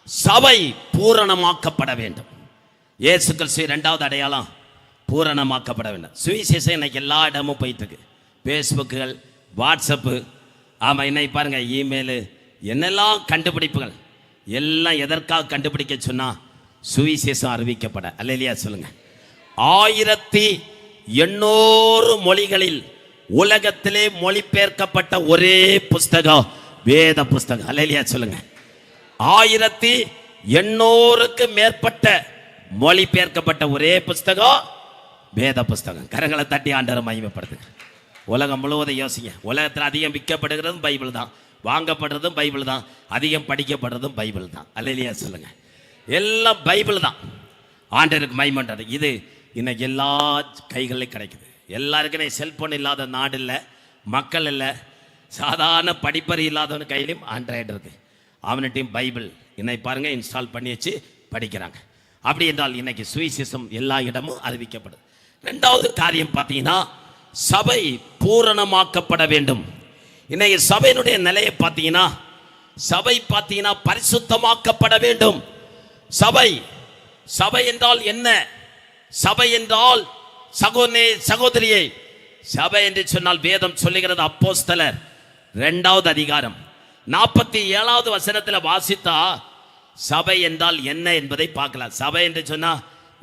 சபை பூரணமாக்கப்பட வேண்டும். இயேசு கிறிஸ்து இரண்டாவது அடையாளம் பூரணமாக்கப்பட வேண்டும். சுவிசேஷம் இன்னைக்கு எல்லா இடமும் போயிட்டு இருக்கு. ஃபேஸ்புக்குகள், வாட்ஸ்அப்பு, ஆமாம், இன்னைக்கு பாருங்க இமெயிலு, என்னெல்லாம் கண்டுபிடிப்புகள் எல்லாம் எதற்காக கண்டுபிடிக்க சொன்னா சுவிசேஷம் அறிவிக்கப்பட. அல்லேலூயா சொல்லுங்க. 1800 மொழிகளில் உலகத்திலே மொழிபெயர்க்கப்பட்ட ஒரே புஸ்தகம் வேத புஸ்தகம். அல்லேலூயா சொல்லுங்க. 1800க்கு மேற்பட்ட மொழிபெயர்க்கப்பட்ட ஒரே புஸ்தகம் வேத புஸ்தகம். கரங்களை தட்டி ஆண்டவரை மகிமைப்படுத்துங்க. உலகம் முழுவதும் யோசிங்க. உலகத்தில் அதிகம் விற்கப்படுகிறதும் பைபிள் தான், வாங்கப்படுறதும் பைபிள் தான், அதிகம் படிக்கப்படுறதும் பைபிள் தான். அல்லேலூயா சொல்லுங்க. எல்லாம் பைபிள் தான். ஆண்டவருக்கு மகிமைன்றது. இது இன்னைக்கு எல்லா கைகளிலும் கிடைக்குது. எல்லாருக்குமே செல்போன் இல்லாத நாடு இல்லை, மக்கள் இல்லை. சாதாரண படிப்பறி இல்லாதவன் கையிலையும் ஆண்ட்ராய்டு இருக்கு. அவன்கிட்டையும் பைபிள் இன்னைக்கு பாருங்க இன்ஸ்டால் பண்ணி வச்சு படிக்கிறாங்க. அப்படி என்றால் இன்னைக்கு சுவிசேஷம் எல்லா இடமும் அறிவிக்கப்படுது. ரெண்டாவது காரியம் பார்த்தீங்கன்னா சபை பூரணமாக்கப்பட வேண்டும். இன்னைக்கு சபையினுடைய நிலையை பார்த்தீங்கன்னா சபை பார்த்தீங்கன்னா பரிசுத்தமாக்கப்பட வேண்டும். சபை சபை என்றால் என்ன? சபை என்றால் சகோதரனே சகோதரியே, சபை என்று சொன்னால் வேதம் சொல்லுகிறது. அப்போஸ்தலர் 2வது அதிகாரம் 47வது வசனத்தில் வாசித்தா சபை என்றால் என்ன என்பதை பார்க்கலாம். சபை என்று சொன்னா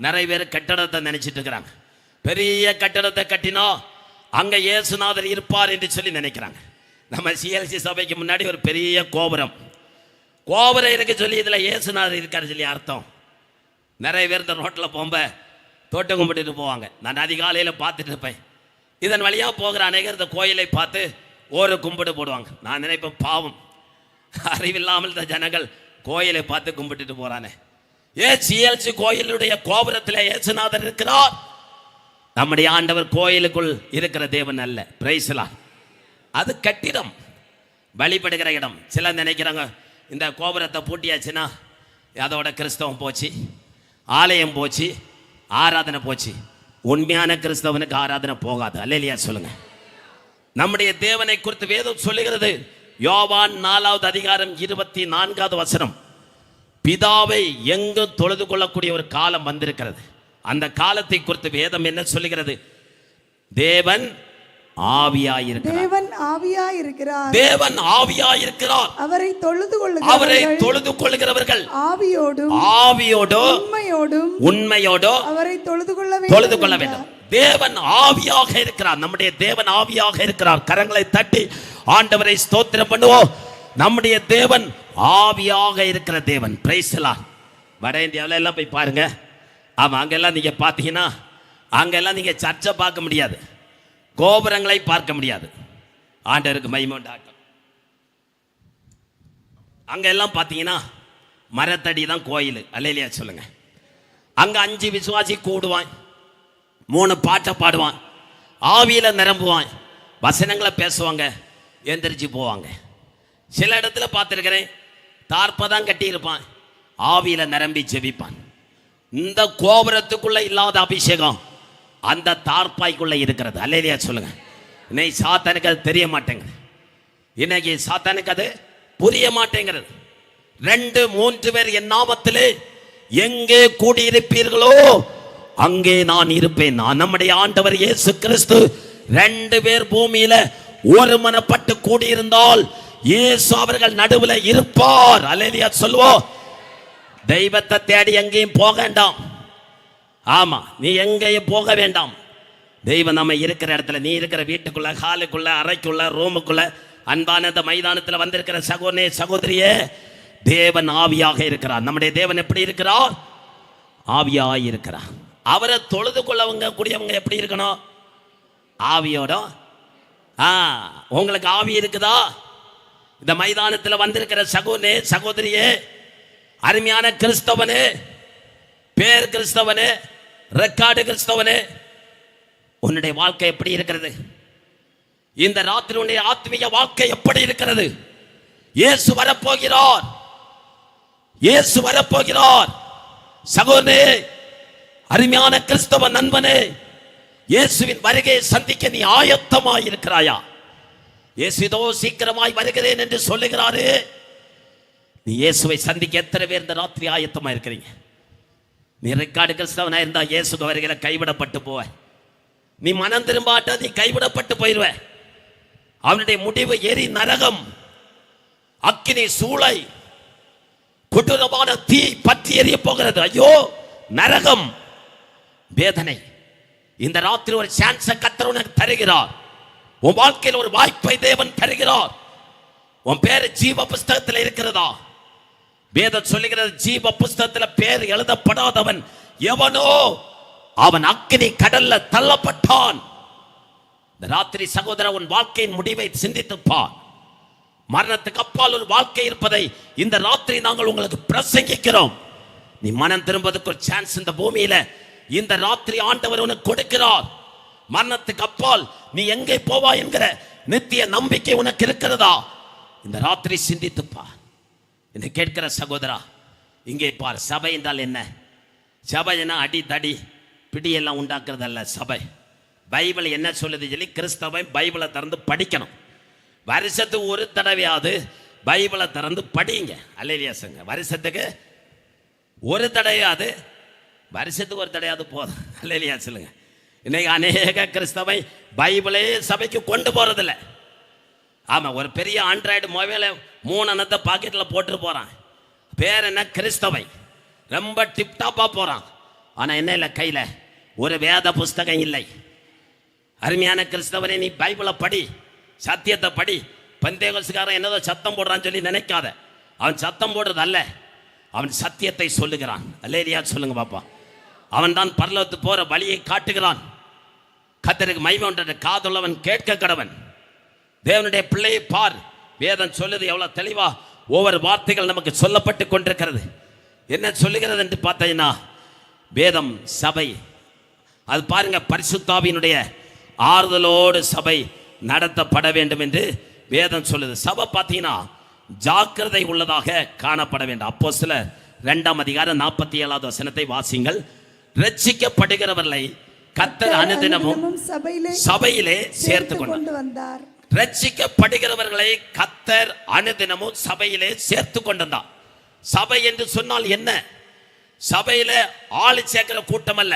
நிறைய பேர் கட்டடத்தை நினைச்சிட்டு இருக்கிறாங்க. பெரிய கட்டடத்தை கட்டினா அங்க இயேசுநாதர் இருப்பார் என்று சொல்லி நினைக்கிறாங்க. நம்ம சிஎல்சி சபைக்கு முன்னாடி ஒரு பெரிய கோபுரம் இருக்கு சொல்லி இதுல இயேசுநாதர் இருக்காரு சொல்லி அர்த்தம். நிறைய பேர் இந்த ரோட்டில் போகும்ப தோட்டம் கும்பிட்டு போவாங்க. நான் அதிகாலையில் பார்த்துட்டு இருப்பேன். இதன் வழியாக போகிற அநேகர் இந்த கோயிலை பார்த்து ஒரு கும்பிடு போடுவாங்க. நான் நினைப்பேன், பாவம், அறிவில்லாமல் இந்த ஜனங்கள் கோயிலை பார்த்து கும்பிட்டுட்டு போறானே. சிஎல்சி கோயிலுடைய கோபுரத்தில் இயேசுநாதர் இருக்கிறார். நம்முடைய ஆண்டவர் கோயிலுக்குள் இருக்கிற தேவன் அல்ல. பிரைஸ்லாம். அது கட்டிடம், வழிபடுகிற இடம். சிலர் நினைக்கிறாங்க இந்த கோபுரத்தை பூட்டியாச்சுன்னா அதோட கிறிஸ்தவம் போச்சு, ஆலயம் போச்சு, ஆராதனை போச்சு. உண்மையான கிறிஸ்தவனுக்கு ஆராதனை போகாது. அல்லேலூயா சொல்லுங்க. நம்முடைய தேவனை குறித்து வேதம் சொல்லுகிறது. யோவான் 4வது அதிகாரம் 24வது வசனம், பிதாவை எங்கும் தொழுது கொள்ளக்கூடிய ஒரு காலம் வந்திருக்கிறது. அந்த காலத்தை குறித்து வேதம் என்ன சொல்லுகிறது? தேவன் ஆவியாயிருக்கிறார். தேவன் ஆவியாயிருக்கிறார். அவரை தொழுது கொள்ளுகிறவர்கள் ஆவியோடும் உண்மையோடும் அவரை தொழுது கொள்ள வேண்டும். தேவன் ஆவியாக இருக்கிறார். நம்முடைய தேவன் ஆவியாக இருக்கிறார். கரங்களை தட்டி ஆண்டவரை ஸ்தோத்திரம் பண்ணுவோம். நம்முடைய தேவன் ஆவியாக இருக்கிற தேவன். பிரைஸ் எல்லாம். வட இந்தியாவில் எல்லாம் போய் பாருங்க. ஆமா, அங்கெல்லாம் நீங்க பார்த்தீங்கன்னா அங்கெல்லாம் நீங்க சர்ச்சை பார்க்க முடியாது, கோபுரங்களை பார்க்க முடியாது. ஆண்டவருக்கு மகிமை உண்டாகட்டும். அங்க எல்லாம் பார்த்தீங்கன்னா மரத்தடி தான் கோயில். அல்லேலூயா சொல்லுங்க. அங்க 5 விசுவாசி கூடுவான், 3 பாட்டை பாடுவான், ஆவியில நிரம்புவான், வசனங்களை பேசுவாங்க, எந்திரிச்சு போவாங்க. சில இடத்துல பார்த்துருக்கிறேன், தார்ப்பதான் கட்டி இருப்பான், ஆவியில நிரம்பி ஜெபிப்பான். இந்த கோபுரத்துக்குள்ள இல்லாத அபிஷேகம் அந்த தார்ப்பாய்க்குள்ள இருக்கிறது. அல்லேலூயா சொல்லுங்க. இன்னைக்கு சாத்தானுக்கு அது தெரிய மாட்டேங்குது. இன்னைக்கு சாத்தானுக்கு அது புரிய மாட்டேங்கிறது. 2-3 பேர் என் நாமத்திலே எங்கே கூடியிருப்பீர்களோ அங்கே நான் இருப்பேன். நான் நம்முடைய ஆண்டவர் இயேசு கிறிஸ்து 2 பேர் பூமியில ஒருமனப்பட்டு கூடியிருந்தால் இயேசு அவர்கள் நடுவில் இருப்பார். அல்லேலூயா சொல்லுவோம். தெய்வத்தை தேடி எங்கேயும் போக வேண்டாம். ஆமா, நீ எங்கேயும் போக வேண்டாம். தெய்வம் நம்ம இருக்கிற இடத்துல, நீ இருக்கிற வீட்டுக்குள்ள, ஹாலுக்குள்ள, அறைக்குள்ள, ரூமுக்குள்ள, அன்பான இந்த மைதானத்தில் வந்திருக்கிற சகோதரனே சகோதரியே, தேவன் ஆவியாக இருக்கிறார். நம்முடைய தேவன் எப்படி இருக்கிறார்? ஆவியாய் இருக்கிறார். அவரை தொழுது கொள்ளவங்க கூடியவங்க எப்படி இருக்கணும்? ஆவியோட. உங்களுக்கு ஆவி இருக்குதா? இந்த மைதானத்தில் வந்திருக்கிற சகோதரனே சகோதரியே, அருமையான கிறிஸ்தவனே, பேர் கிறிஸ்தவனே, ரெக்கார்டு கிறிஸ்தவனே, உன்னுடைய வாழ்க்கை எப்படி இருக்கிறது? இந்த ராத்திரியுடைய ஆத்மீக வாழ்க்கை எப்படி இருக்கிறது? இயேசு வரப்போகிறார். இயேசு வரப்போகிறார். சகோதரனே, அருமையான கிறிஸ்தவ நண்பனே, இயேசுவின் வருகையை சந்திக்க நீ ஆயத்தமாய் இருக்கிறாயா? இயேசு இதோ சீக்கிரமாய் வருகிறேன் என்று சொல்லுகிறாரே. நீ இயேசுவை சந்திக்க எத்தனை பேர் இந்த ராத்திரி ஆயத்தமா இருக்கிறீங்க? நீ ரெக்கார்டு கிறிஸ்தவனா இருந்தா இயேசுக்கு வருகிற கைவிடப்பட்டு போவ. நீ மனம் திரும்பாட்ட நீ கைவிடப்பட்டு போயிடுவ. அவனுடைய முடிவு எரி நரகம், அக்கினி சூளை, கொடூரமான தீ பற்றி எரிய போகிறது. ஐயோ நரகம், வேதனை. இந்த ராத்திரி ஒரு சான்ஸை கர்த்தர் உனக்கு தருகிறார். உன் வாழ்க்கையில் ஒரு வாய்ப்பை தேவன் தருகிறார். உன் பேரு ஜீவ புஸ்தகத்தில் இருக்கிறதா? வேதம் சொல்லுகிறது, ஜீவ புஸ்தகத்தில் பேர் எழுதப்படாதவன் எவனோ அவன் அக்கினி கடல்ல தள்ளப்பட்டான். இந்த ராத்திரி சகோதர, உன் வாழ்க்கையின் முடிவை சிந்தித்துப்பார். மரணத்துக்கு அப்பால் ஒரு வாழ்க்கை இருப்பதை இந்த ராத்திரி நாங்கள் உங்களுக்கு பிரசங்கிக்கிறோம். நீ மனம் திரும்புவதற்கு ஒரு சான்ஸ் இந்த பூமியில இந்த ராத்திரி ஆண்டவர் உனக்கு கொடுக்கிறார். மரணத்துக்கு அப்பால் நீ எங்கே போவா என்கிற நித்திய நம்பிக்கை உனக்கு இருக்கிறதா? இந்த ராத்திரி சிந்தித்துப்பா. என்னை கேட்கிற சகோதரா, இங்கே பார். சபை என்றால் என்ன? சபை என்ன அடி தடி பிடியெல்லாம் உண்டாக்குறது அல்ல. சபை பைபிள் என்ன சொல்லுது சொல்லி கிறிஸ்தவன் பைபிளை திறந்து படிக்கணும். வருஷத்துக்கு ஒரு தடவையாவது பைபிளை திறந்து படிங்க. அல்லேலூயா சங்க. வருஷத்துக்கு ஒரு தடவையாவது, வருஷத்துக்கு ஒரு தடவையாவது போதும். அல்லேலூயா சொல்லுங்க. இன்னைக்கு அநேக கிறிஸ்தவை பைபிளே சபைக்கு கொண்டு போறதில்லை. ஆமாம், ஒரு பெரிய ஆண்ட்ராய்டு மொபைலை 3 அனத்தை பாக்கெட்டில் போட்டு போகிறான். பேர் என்ன? கிறிஸ்தவை. ரொம்ப டிப்டாப்பாக போகிறான். ஆனால் என்ன இல்லை, கையில் ஒரு வேத புஸ்தகம் இல்லை. அருமையான கிறிஸ்தவனை, நீ பைபிளை படி, சத்தியத்தை படி. பந்தேகோஸ்காரன் என்னதோ சத்தம் போடுறான்னு சொல்லி நினைக்காத. அவன் சத்தம் போடுறது அல்ல, அவன் சத்தியத்தை சொல்லுகிறான். அல்லேலூயா சொல்லுங்க பாப்பா. அவன் தான் பரலோகத்துக்கு போகிற வழியை காட்டுகிறான். கர்த்தருக்கு மகிமை உண்டாக காதுள்ளவன் கேட்க கடவன். தேவனுடைய பிள்ளையை பார். வேதம் சொல்லுது எவ்வளவு தெளிவா ஒவ்வொரு வார்த்தைகள் நமக்கு சொல்லப்பட்டு கொண்டிருக்கிறது. என்ன சொல்லுகிறது என்று பார்த்தீங்கன்னா, வேதம் சபை அது பாருங்க, பரிசுத்தாவியினுடைய ஆறுதலோடு சபை நடத்தப்பட வேண்டும் என்று வேதம் சொல்லுது. சபை பார்த்தீங்கன்னா ஜாக்கிரதை உள்ளதாக காணப்பட வேண்டும். அப்போஸ்தலர் 2ஆம் அதிகாரம் 47வது வசனத்தை வாசிங்கள். ரட்சிக்கப்படுகிறவர்களை கர்த்தர் அனுதினமும் சபையிலே சேர்த்து கொண்டு வந்தார். ரட்சிக்கப்படுகிறவர்களை கர்த்தர் அனுதினமும் சபையிலே சேர்த்து கொண்டு வந்தார். சபை என்று சொன்னால் என்ன? சபையில ஆளு சேர்க்கிற கூட்டம் அல்ல.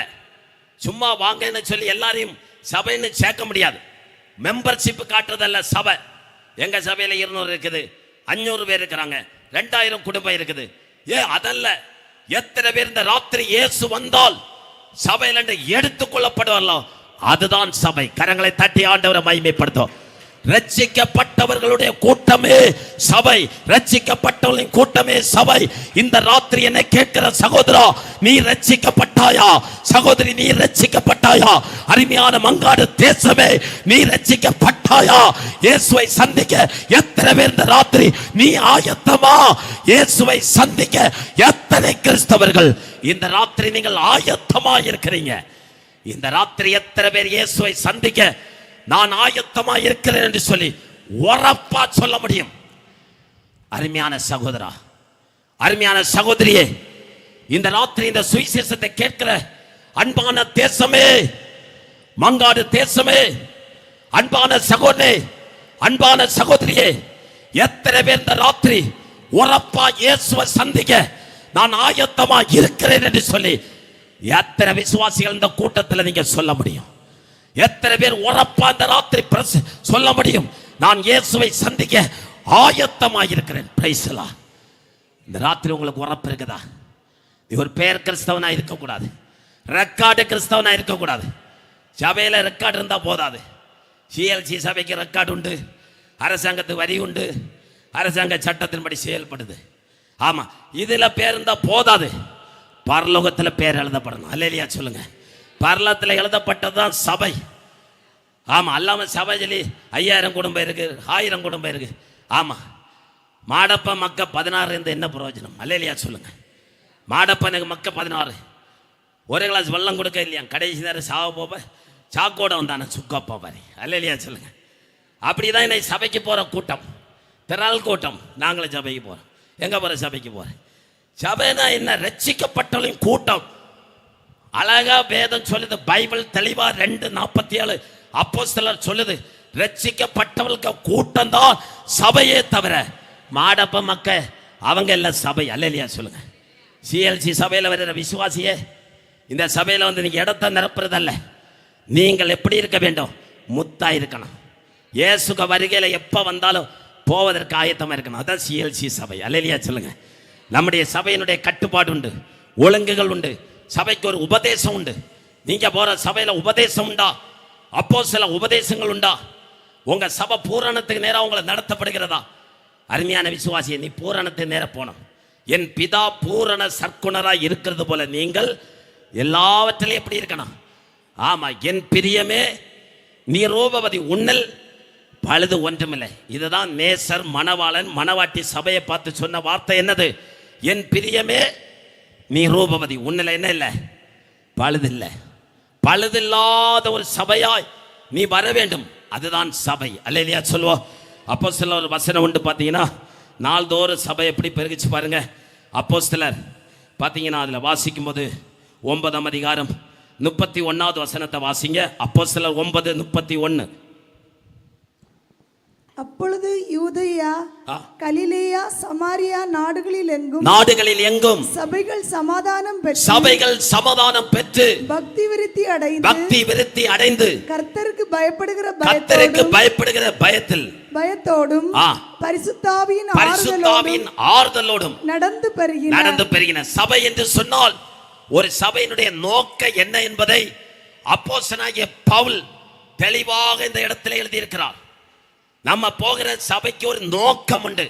சும்மா வாங்கன்னு சொல்லி எல்லாரையும் சபைன்னு சேர்க்க முடியாது. மெம்பர்ஷிப் காட்டுறதல்ல சபை. எங்க சபையில 200 இருக்குது, 500 பேர் இருக்கிறாங்க, 2000 குடும்பம் இருக்குது. அதல்ல. எத்தனை பேர் இந்த ராத்திரி இயேசு வந்தால் சபையில எடுத்துக் கொள்ளப்படுவார்களோ அதுதான் சபை. கரங்களை தட்டி ஆண்டவரை மகிமைப்படுத்தும். ரட்சிக்கப்பட்டவர்களுடைய கூட்டமே சபை. ரட்சிக்கப்பட்டவர்களின் கூட்டமே சபை. இந்த ராத்திரி என்னை கேட்கிற சகோதரா, நீ ரட்சிக்கப்பட்டாயா? சகோதரி, நீ ரட்சிக்கப்பட்டாயா? அருமையான மங்காடு தேசமே, நீ ரட்சிக்கப்பட்டாயா? இயேசுவை சந்திக்க எத்தனை பேர் இந்த ராத்திரி நீ ஆயத்தமா? இயேசுவை சந்திக்க எத்தனை கிறிஸ்தவர்கள் இந்த ராத்திரி நீங்கள் ஆயத்தமா இருக்கிறீங்க? இந்த ராத்திரி எத்தனை பேர் இயேசுவை சந்திக்க நான் ஆயத்தமா இருக்கிறேன் என்று சொல்லி உரப்பா சொல்ல முடியும்? அருமையான சகோதரா, அருமையான சகோதரியே, இந்த ராத்திரி இந்த சுவிசேஷத்தை கேட்கிற அன்பான தேசமே, மங்காடு தேசமே, அன்பான சகோதரே, அன்பான சகோதரியே, எத்தனை பேர் இந்த ராத்திரி உரப்பா இயேசுவை சந்திக்க நான் ஆயத்தமா இருக்கிறேன் என்று சொல்லி எத்தனை விசுவாசிகள் இந்த கூட்டத்தில் நீங்க சொல்ல முடியும்? எத்தனை பேர் உரப்பா இந்த ராத்திரி சொல்ல முடியும்? நான் இயேசுவை சந்திக்க ஆயத்தமாக இருக்கிறேன். Praise the Lord. இந்த ராத்திரி உங்களுக்கு உரப்பு இருக்குதா? நீ ஒரு பேர் கிறிஸ்தவனா இருக்கக்கூடாது, ரெக்கார்டு கிறிஸ்தவனா இருக்கக்கூடாது. சபையில் ரெக்கார்டு இருந்தால் போதாது. சிஎல்சி சபைக்கு ரெக்கார்டு உண்டு, அரசாங்கத்துக்கு வரி உண்டு, அரசாங்க சட்டத்தின்படி செயல்படுது. ஆமாம், இதில் பேர் இருந்தால் போதாது, பரலோகத்தில் பேர் எழுதப்படணும். அல்லேலூயா சொல்லுங்க. பரலோகத்தில் எழுதப்பட்டது தான் சபை. ஆமாம், அல்லாமல் சபை சொல்லி 5000 குடும்பம் இருக்கு, 1000 குடும்பம் இருக்கு. ஆமாம், மாடப்ப மக்க 16 இருந்து என்ன பிரயோஜனம்? அல்லேலூயா சொல்லுங்க. மாடப்பனுக்கு மக்க 16, ஒரே கிளாஸ் வெள்ளம் கொடுக்க இல்லையா, கடைசி நேரம் சாவ போப்ப சாக்கோட வந்தானே சுக்கப்பா பாரு. அல்லேலூயா சொல்லுங்க. அப்படிதான் இன்னைக்கு சபைக்கு போகிற கூட்டம், திரள் கூட்டம். நாங்களும் சபைக்கு போகிறோம். எங்கே போகிற? சபைக்கு போகிறேன். சபைனா என்ன? ரட்சிக்கப்பட்டவளின் கூட்டம். அழகா வேதம் சொல்லுது, பைபிள் தெளிவா 2:47 அப்போஸ்தலர் சொல்லுது, ரட்சிக்கப்பட்டவளுக்கு கூட்டம் தான் சபையே தவிர மாடப்ப மக்க அவங்க எல்லாம் சபை. அல்லேலூயா சொல்லுங்க. சிஎல்சி சபையில் வருகிற விசுவாசியே, இந்த சபையில் வந்து நீங்கள் இடத்த நிரப்புறதல்ல, நீங்கள் எப்படி இருக்க வேண்டும்? முத்தா இருக்கணும். இயேசுக வருகையில் எப்போ வந்தாலும் போவதற்கு ஆயத்தமாக இருக்கணும். அதான் சிஎல்சி சபை. அல்லேலூயா சொல்லுங்க. நம்முடைய சபையினுடைய கட்டுப்பாடு உண்டு, ஒழுங்குகள் உண்டு, சபைக்கு ஒரு உபதேசம் உண்டு. நீங்க போற சபையில் உபதேசம் உண்டா? அப்போ சில உபதேசங்கள் உண்டா? உங்க சபை பூரணத்துக்கு நேரம் உங்களை நடத்தப்படுகிறதா? அருமையான விசுவாசியை, நீ பூரணத்துக்கு நேரம் போனோம். என் பிதா பூரண சற்குணராய் இருக்கிறது போல நீங்கள் எல்லாவற்றிலையும் எப்படி இருக்கணும்? ஆமா, என் பிரியமே நீ ரூபவதி, உன்னல் பழுது ஒன்றுமில்லை. இதுதான் நேசர் மணவாளன் மணவாட்டி சபையை பார்த்து சொன்ன வார்த்தை. என்னது? என் பிரியமே நீ ரூபவதி, உன்னில் என்ன இல்லை? பழுது இல்லை. பழுதில்லாத ஒரு சபையாய் நீ வர வேண்டும். அதுதான் சபை. அல்லேலூயா சொல்லுவோம். அப்போஸ்தலர் ஒரு வசனம் உண்டு பார்த்தீங்கன்னா, நாள்தோறும் சபை எப்படி பெருகிச்சு பாருங்க. அப்போஸ்தலர் பார்த்தீங்கன்னா அதில் வாசிக்கும் போது 9ஆம் அதிகாரம் 31வது வசனத்தை வாசிங்க. அப்போஸ்தலர் 9:31. அப்பொழுது யூதேயா, கலிலேயா, சமாரியா நாடுகளில் எங்கும் சபைகள் சமாதானம் பெற்று பக்தி விருத்தி அடைந்து கர்த்தருக்கு பயப்படுகிற பயத்தோடும் பரிசுத்தாவியின் ஆறுதலோடும் நடந்து பெருகின. சபை என்று சொன்னால் ஒரு சபையினுடைய நோக்கம் என்ன என்பதை அப்போஸ்தலனாகிய பவுல் தெளிவாக இந்த இடத்துல எழுதியிருக்கிறார். நம்ம போகிற சபைக்கு ஒரு நோக்கம் உண்டு.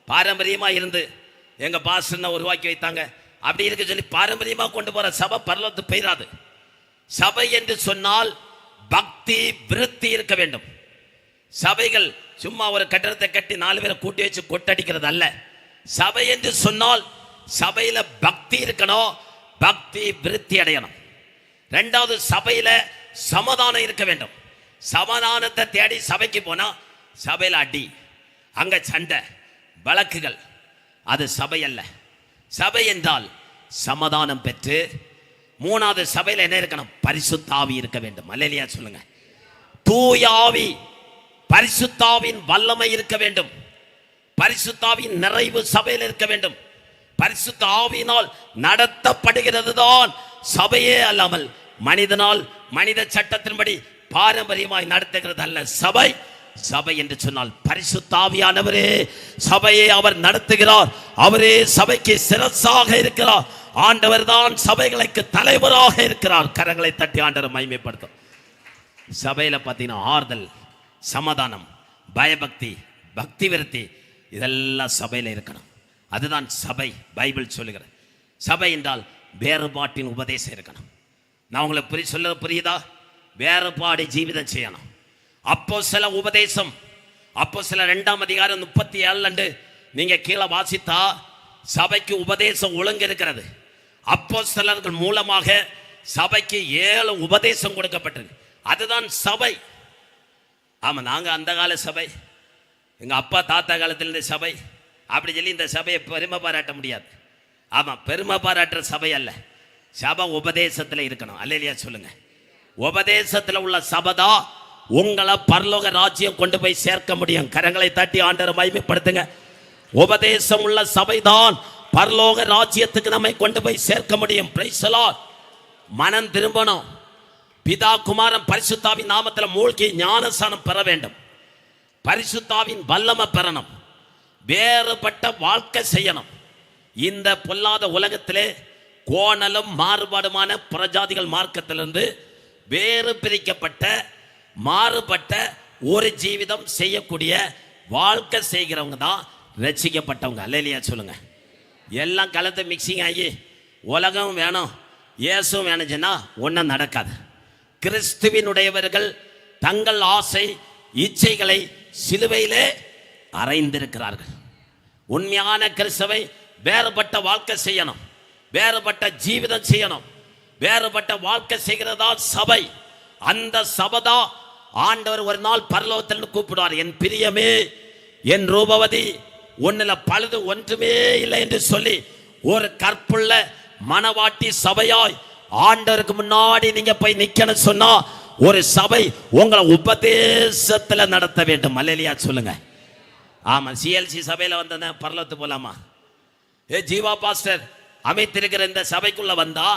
பாரம்பரியமா இருந்து எங்க பாஸ்டர்னை உருவாக்கி வைத்தாங்க அப்படி இருக்கு சொல்லி பாரம்பரியமா கொண்டு போற சபை பரலோகத்துக்கு போயிடாது. சபை என்று சொன்னால் பக்தி விருத்தி இருக்க வேண்டும். சபைகள் சும்மா ஒரு கட்டடத்தை கட்டி 4 பேரை கூட்டி வச்சு கொட்டடிக்கிறது அல்ல. சபை என்று சொன்னால் சபையில பக்தி இருக்கணும், பக்தி விருத்தி அடையணும். 2வது, சபையில சமாதானம் இருக்க வேண்டும். சமாதானத்தை தேடி சபைக்கு போனா சபையில் அடி, அங்க சண்டை, வழக்குகள். அது சபை அல்ல. சபை என்றால் சமாதானம் பெற்று 3வது சபையில் என்ன இருக்கணும்? பரிசுத்தாவி இருக்க வேண்டும். அல்லேலூயா சொல்லுங்க. தூயாவி, பரிசுத்தாவின் வல்லமை இருக்க வேண்டும். பரிசுத்தாவின் நிறைவு சபையில் இருக்க வேண்டும். பரிசுத்த ஆவியினால் நடத்தப்படுகிறது தான் சபையே அல்லாமல் மனிதனால் மனித சட்டத்தின்படி பாரம்பரியமாய் நடத்துகிறது அல்ல சபை. சபை என்று சொன்னால் பரிசுத்த ஆவியானவரே சபையை அவர் நடத்துகிறார். அவரே சபைக்கு சிரசாக இருக்கிறார். ஆண்டவர் தான் சபைகளுக்கு தலைவராக இருக்கிறார். கரங்களை தட்டி ஆண்டவரை மகிமைப்படுத்தும். சபையில பார்த்தீங்கன்னா ஆறுதல், சமாதானம், பயபக்தி, பக்தி விருத்தி இதெல்லாம் சபையில இருக்கணும். அதுதான் சபை. பைபிள் சொல்லுகிறது. சபை என்றால் வேறுபாட்டின் உபதேசம் இருக்கணும். நான் உங்களை சொல்ல புரியுதா? வேறுபாடு ஜீவிதம் செய்யணும். அப்போ சில உபதேசம், அப்போ சில 2ஆம் அதிகாரம் 37 நீங்க கீழே வாசித்தா சபைக்கு உபதேசம் ஒழுங்கு இருக்கிறது. அப்போ சிலர்கள் மூலமாக சபைக்கு 7 உபதேசம் கொடுக்கப்பட்டது. அதுதான் சபை. ஆமா, நாங்க அந்த கால சபை, எங்க அப்பா தாத்தா காலத்தில் இந்த சபை அப்படி சொல்லி இந்த சபையை பெருமை பாராட்ட முடியாது. ஆமா, பெருமை பாராட்டுற சபை அல்ல. சபை உபதேசத்தில் இருக்கணும். அல்லேலூயா சொல்லுங்க. உபதேசத்தில் உள்ள சபைதா உங்களை பரலோக ராஜ்யம் கொண்டு போய் சேர்க்க முடியும். கரங்களை தட்டி ஆண்டவரை மகிமைப்படுத்துங்க. உபதேசம் உள்ள சபைதான் பரலோக ராஜ்யத்துக்கு நம்மை கொண்டு போய் சேர்க்க முடியும். Praise the Lord. மனம் திரும்பணும். பிதா குமாரன் பரிசுத்தாவின் நாமத்தில் மூழ்கி ஞானஸ்நானம் பெற வேண்டும். பரிசுத்தாவின் வல்லமை பெறணும். வேறுபட்ட வாழ்க்கை செய்யணும். இந்த பொல்லாத உலகத்திலே கோணலும் மாறுபாடுமான புறஜாதிகள் மார்க்கத்திலிருந்து வேறு பிரிக்கப்பட்ட மாறுபட்ட ஒரு ஜீவிதம் செய்யக்கூடிய வாழ்க்கை செய்கிறவங்க தான் ரட்சிக்கப்பட்டவங்க. அல்லேலூயா சொல்லுங்க. எல்லாம் கலந்து மிக்சிங் ஆகி உலகம் வேணும் இயேசுவும் வேணுச்சுன்னா ஒன்றும் நடக்காது. கிறிஸ்துவினுடையவர்கள் தங்கள் ஆசை இச்சைகளை சிலுவையிலே அறைந்திருக்கிறார்கள். உண்மையான கிறிஸ்துவை வேறுபட்ட வாழ்க்கை செய்யணும், வேறுபட்ட ஜீவிதம் செய்யணும். வேறுபட்ட வாழ்க்கை செய்கிறதா சபை. அந்த சபைதா ஆண்டவர் ஒரு நாள் பரலோகத்தில் கூப்பிடுவார். என் பிரியமே, என் ரூபவதி, உன்னில பழுது ஒன்றுமே இல்லை என்று சொல்லி ஒரு கற்புள்ள மணவாட்டி சபையாய் ஆண்டவருக்கு முன்னாடி நீங்க போய் நிக்கணும் சொன்னா ஒரு சபை உங்களை உபதேசத்துல நடத்த வேண்டும். அல்லேலூயா சொல்லுங்க. ஆமா, சிஎல்சி சபையில வந்தேன், பரலத்து போலாமா? ஜீவா பாஸ்டர் அமைத்திருக்கிற இந்த சபைக்குள்ள வந்தா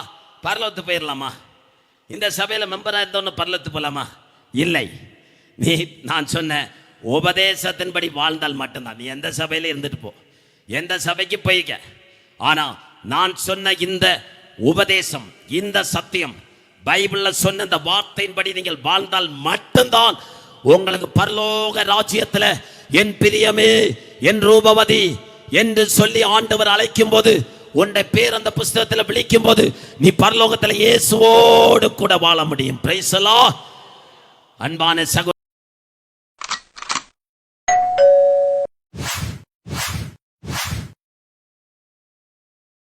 பரலத்து போயிடலாமா? இந்த சபையில மெம்பரா இருந்தோன்னு பரலத்து போலாமா? இல்லை. நீ நான் சொன்ன உபதேசத்தின்படி வாழ்ந்தால் மட்டும்தான். நீ எந்த சபையில இருந்துட்டு போ, எந்த சபைக்கு போய்க்க. ஆனா நான் சொன்ன இந்த உபதேசம், இந்த சத்தியம், பைபிள்ல சொன்ன இந்த வார்த்தையின்படி நீங்கள் வாழ்ந்தால் மட்டும்தான் உங்களுக்கு பரலோக ராஜ்யத்துல என் பிரியமே, என் ரூபவதி என்று சொல்லி ஆண்டவர் அழைக்கும் போது, உன்னுடைய பேர் அந்த புஸ்தகத்தில் விழிக்கும் போது, நீ பரலோகத்தில் இயேசுவோடு கூட வாழ முடியும். Praise the Lord. அன்பான சகோதரர்